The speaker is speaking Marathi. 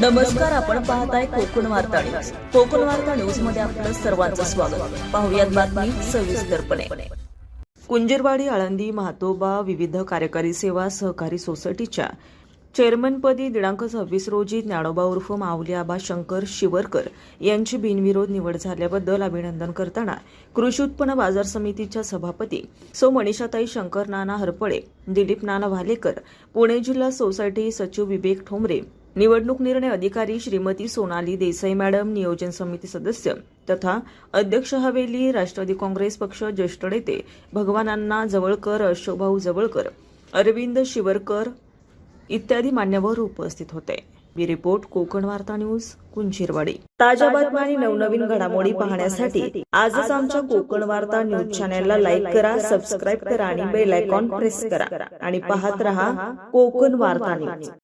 नमस्कार, आपण पाहताय कोकण वार्ता न्यूज. कोकण वार्ता न्यूज मध्ये आपलं सर्वांचं स्वागत. पाहुयात बातमी सविस्तरपणे. कुंजीरवाडी आळंदी म्हातोबा विविध कार्यकारी सेवा सहकारी सोसायटीच्या चेअरमनपदी दिनांक 26 रोजी ज्ञानोबा उर्फ माऊली आबा शंकर शिवरकर यांची बिनविरोध निवड झाल्याबद्दल अभिनंदन करताना कृषी उत्पन्न बाजार समितीच्या सभापती सौ मनीषाताई शंकर नाना हरपळे, दिलीप नाना भालेकर, पुणे जिल्हा सोसायटी सचिव विवेक ठोंबरे, निवडणूक निर्णय अधिकारी श्रीमती सोनाली देसाई मॅडम, नियोजन समिती सदस्य तथा अध्यक्ष हवेली राष्ट्रवादी काँग्रेस पक्ष ज्येष्ठ नेते भगवानांना जवळकर, अशोकभाऊ जवळकर, अरविंद शिवरकर इत्यादी मान्यवर उपस्थित होते. रिपोर्ट कोकण वार्ता न्यूज, कुंजीरवाडी. ताज्या बातम्या आणि नवनवीन घडामोडी पाहण्यासाठी आजच आमच्या कोकण वार्ता न्यूज चॅनलला लाईक करा, सबस्क्राईब करा आणि बेल आयकॉन प्रेस करा आणि पाहत रहा कोकण वार्ता न्यूज.